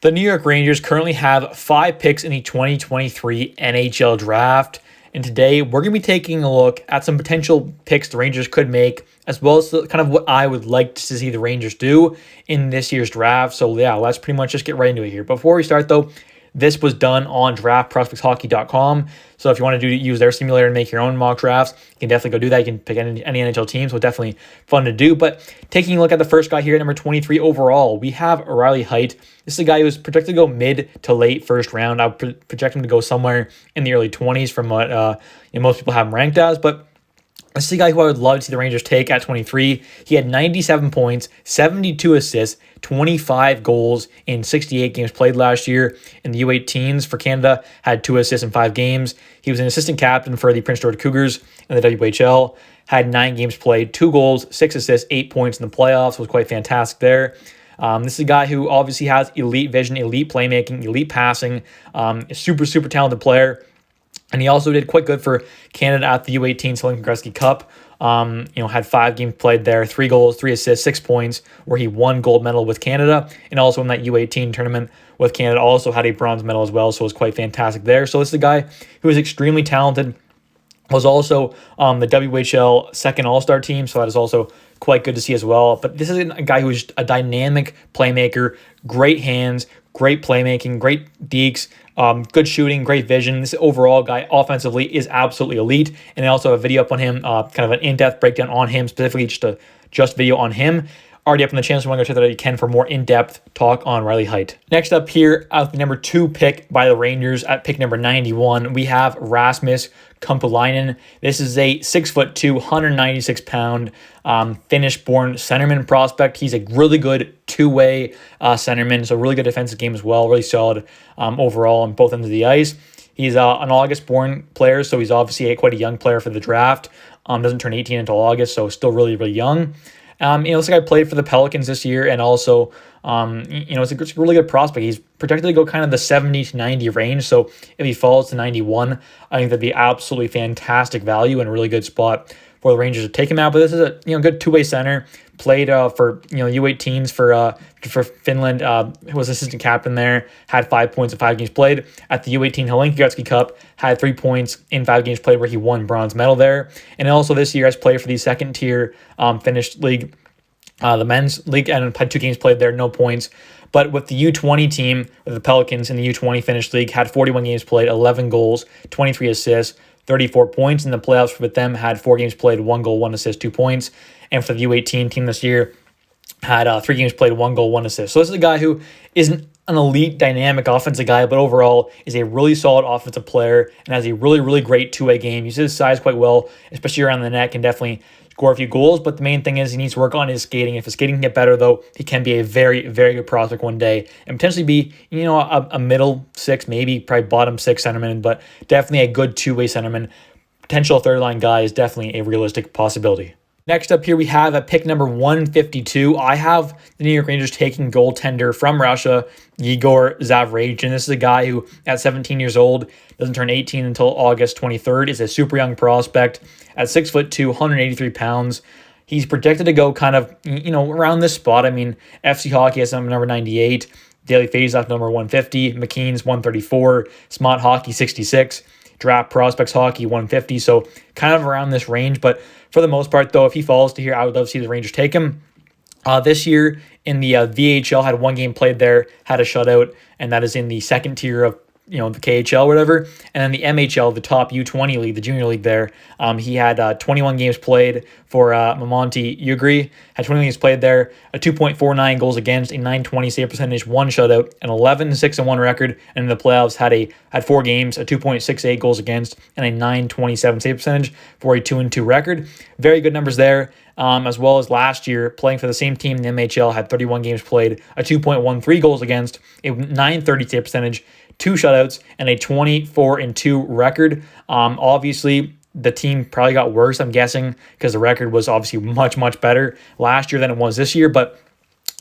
The New York Rangers currently have 5 picks in the 2023 NHL Draft. And today we're going to be taking a look at some potential picks the Rangers could make, as well as kind of what I would like to see the Rangers do in this year's draft. So yeah, let's pretty much just get right into it here. Before we start though, this was done on draftprospectshockey.com. So if you want to use their simulator and make your own mock drafts, you can definitely go do that. You can pick any NHL team, so definitely fun to do. But taking a look at the first guy here at number 23 overall, we have Riley Heidt. This is a guy who's projected to go mid to late first round. I would project him to go somewhere in the early 20s from what most people have him ranked as. But this is a guy who I would love to see the Rangers take at 23. He had 97 points, 72 assists, 25 goals in 68 games played last year. In the U18s for Canada, had 2 assists in 5 games. He was an assistant captain for the Prince George Cougars in the WHL. Had 9 games played, 2 goals, 6 assists, 8 points in the playoffs. Was quite fantastic there. This is a guy who obviously has elite vision, elite playmaking, elite passing. A super talented player. And he also did quite good for Canada at the U18 Selling Gretzky Cup. Had 5 games played there, 3 goals, 3 assists, 6 points, where he won gold medal with Canada. And also in that U18 tournament with Canada, also had a bronze medal as well. So it was quite fantastic there. So this is a guy who is extremely talented. Was also the WHL second All-Star team. So that is also quite good to see as well. But this is a guy who is a dynamic playmaker, great hands, great playmaking, great dekes, good shooting, great vision. This overall guy offensively is absolutely elite. And I also have a video up on him, kind of an in-depth breakdown on him, specifically just video on him. Already up on the channel, so you want to go check that out. You can for more in-depth talk on Riley Heidt. Next up here, at the number 2 pick by the Rangers at pick number 91, we have Rasmus Colin. This is a 6'2", 196-pound Finnish-born centerman prospect. He's a really good two-way centerman, so really good defensive game as well. Really solid overall on both ends of the ice. He's an August-born player, so he's obviously quite a young player for the draft. Doesn't turn 18 until August, so still really young. This guy played for the Pelicans this year, and also, it's a really good prospect. He's projected to go kind of the 70 to 90 range, so if he falls to 91, I think that'd be absolutely fantastic value and a really good spot for the Rangers to take him out. But this is a good two-way center. Played for U18s for Finland. Was assistant captain there. Had 5 points in 5 games played at the U18 Helsinki Gretzky Cup. Had 3 points in 5 games played where he won bronze medal there. And also this year has played for the second tier Finnish league, the men's league, and had 2 games played there, no points. But with the U20 team, with the Pelicans in the U20 Finnish league, had 41 games played, 11 goals, 23 assists, 34 points in the playoffs with them, had 4 games played, 1 goal, 1 assist, 2 points. And for the U18 team this year, had 3 games played, 1 goal, 1 assist. So this is a guy who isn't an elite, dynamic offensive guy, but overall is a really solid offensive player and has a really great two-way game. Uses his size quite well, especially around the net, can definitely score a few goals. But the main thing is he needs to work on his skating. If his skating can get better, though, he can be a very good prospect one day and potentially be, a middle 6, maybe probably bottom 6 centerman, but definitely a good two-way centerman. Potential third-line guy is definitely a realistic possibility. Next up here, we have at pick number 152, I have the New York Rangers taking goaltender from Russia, Igor Zaev. And this is a guy who, at 17 years old, doesn't turn 18 until August 23rd, is a super young prospect at 6'2", 183 pounds. He's projected to go kind of, around this spot. I mean, FC Hockey has number 98, Daily Faceoff number 150, McKeen's 134, Smart Hockey 66. Draft Prospects Hockey 150, so kind of around this range. But for the most part, though, if he falls to here, I would love to see the Rangers take him. This year in the VHL, had 1 game played there, had a shutout, and that is in the second tier of the KHL, whatever. And then the MHL, the top U20 league, the junior league there, he had 21 games played for Mamonti Ugri, had 21 games played there, a 2.49 goals against, a 920 save percentage, 1 shutout, an 11-6-1 record, and in the playoffs had 4 games, a 2.68 goals against, and a 927 save percentage for a 2-2 record. Very good numbers there. As well as last year, playing for the same team in the MHL, had 31 games played, a 2.13 goals against, a 930 save percentage, 2 shutouts, and a 24-2 record. Obviously, the team probably got worse, I'm guessing, because the record was obviously much better last year than it was this year. But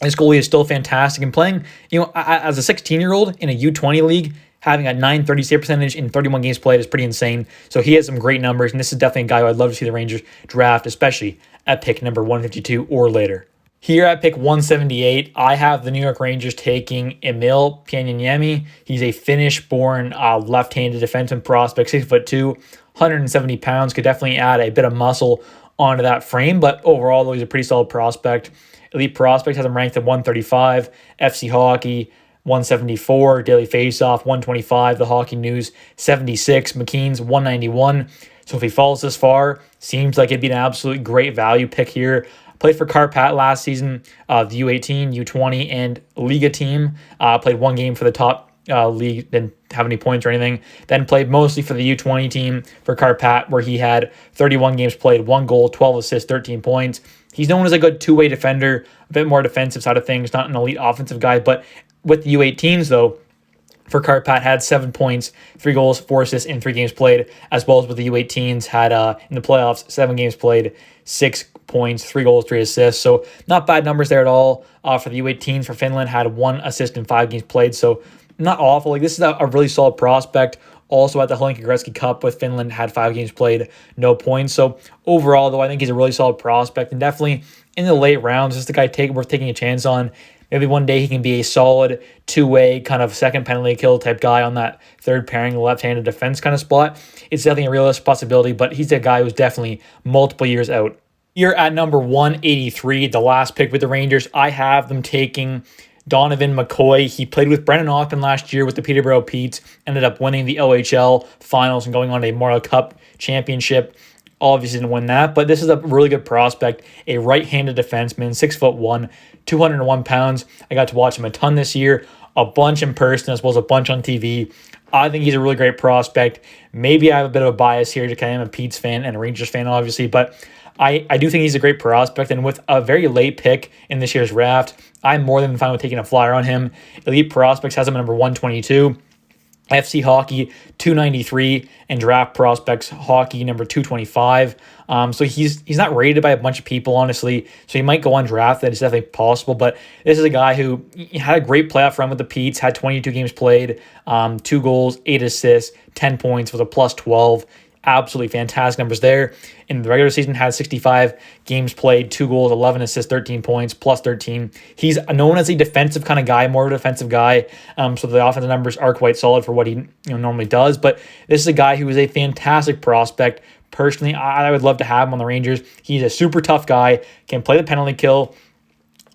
this goalie is still fantastic and playing, as a 16-year-old in a U20 league, having a 930 save percentage in 31 games played is pretty insane. So he has some great numbers, and this is definitely a guy who I'd love to see the Rangers draft, especially at pick number 152 or later. Here at pick 178, I have the New York Rangers taking Emil Kapanen. He's a Finnish-born left-handed defenseman prospect, 6'2", 170 pounds. Could definitely add a bit of muscle onto that frame, but overall, though, he's a pretty solid prospect. Elite Prospects has him ranked at 135, FC Hockey 174, Daily Faceoff 125, The Hockey News 76, McKean's 191. So if he falls this far, seems like it'd be an absolute great value pick here. Played for Karpat last season, the U18, U20, and Liga team. Played one game for the top league, didn't have any points or anything. Then played mostly for the U20 team for Karpat, where he had 31 games played, 1 goal, 12 assists, 13 points. He's known as a good two-way defender, a bit more defensive side of things, not an elite offensive guy. But with the U18s, though, for Karpat, had 7 points, 3 goals, 4 assists in 3 games played, as well as with the U18s, had in the playoffs, 7 games played, 6 points, 3 goals, 3 assists. So not bad numbers there at all. For the U18s for Finland, had 1 assist in 5 games played. So not awful. Like, this is a really solid prospect. Also at the Helenka Gretzky Cup with Finland, had 5 games played, no points. So overall, though, I think he's a really solid prospect, and definitely in the late rounds, just the guy worth taking a chance on. Maybe one day he can be a solid two-way kind of second penalty kill type guy on that third pairing left-handed defense kind of spot. It's definitely a realistic possibility, but he's a guy who's definitely multiple years out. Here at number 183, the last pick with the Rangers, I have them taking Donovan McCoy. He played with Brennan Othman last year with the Peterborough Petes, ended up winning the OHL finals and going on to a Memorial Cup championship. Obviously didn't win that, but this is a really good prospect, a right-handed defenseman, 6'1", 201 pounds. I got to watch him a ton this year, a bunch in person as well as a bunch on TV. I think he's a really great prospect. Maybe I have a bit of a bias here because I am a Pete's fan and a Rangers fan, obviously, but I do think he's a great prospect, and with a very late pick in this year's draft, I'm more than fine with taking a flyer on him. Elite Prospects has him at number 122. FC Hockey 293 and Draft Prospects Hockey number 225. So he's not rated by a bunch of people, honestly. So he might go undrafted. It's definitely possible. But this is a guy who had a great playoff run with the Petes, had 22 games played, 2 goals, 8 assists, 10 points with a plus 12. Absolutely fantastic numbers there. In the regular season, had 65 games played, 2 goals, 11 assists, 13 points, plus 13. He's known as a defensive kind of guy, more of a defensive guy. So the offensive numbers are quite solid for what he normally does. But this is a guy who is a fantastic prospect. Personally, I would love to have him on the Rangers. He's a super tough guy, can play the penalty kill,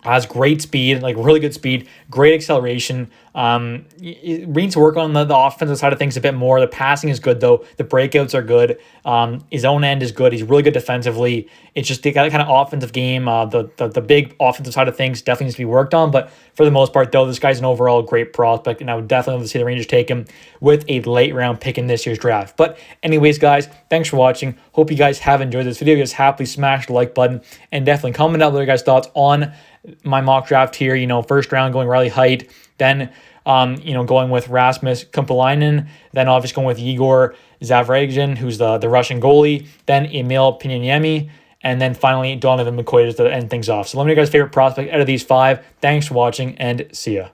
has great speed, like really good speed, great acceleration. We need to work on the offensive side of things a bit more. The passing is good, though. The breakouts are good. His own end is good. He's really good defensively. It's just the kind of offensive game. The big offensive side of things definitely needs to be worked on. But for the most part, though, this guy's an overall great prospect, and I would definitely love to see the Rangers take him with a late round pick in this year's draft. But anyways, guys, thanks for watching. Hope you guys have enjoyed this video. Just happily smash the like button and definitely comment down below your guys' thoughts on my mock draft here. First round going Riley Heidt, then going with Rasmus Colin, then obviously going with Igor Zaev, who's the Russian goalie, then Emil Kapanen, and then finally Donovan McCoy to end things off. So let me know your guys' favorite prospect out of these 5. Thanks for watching, and see ya.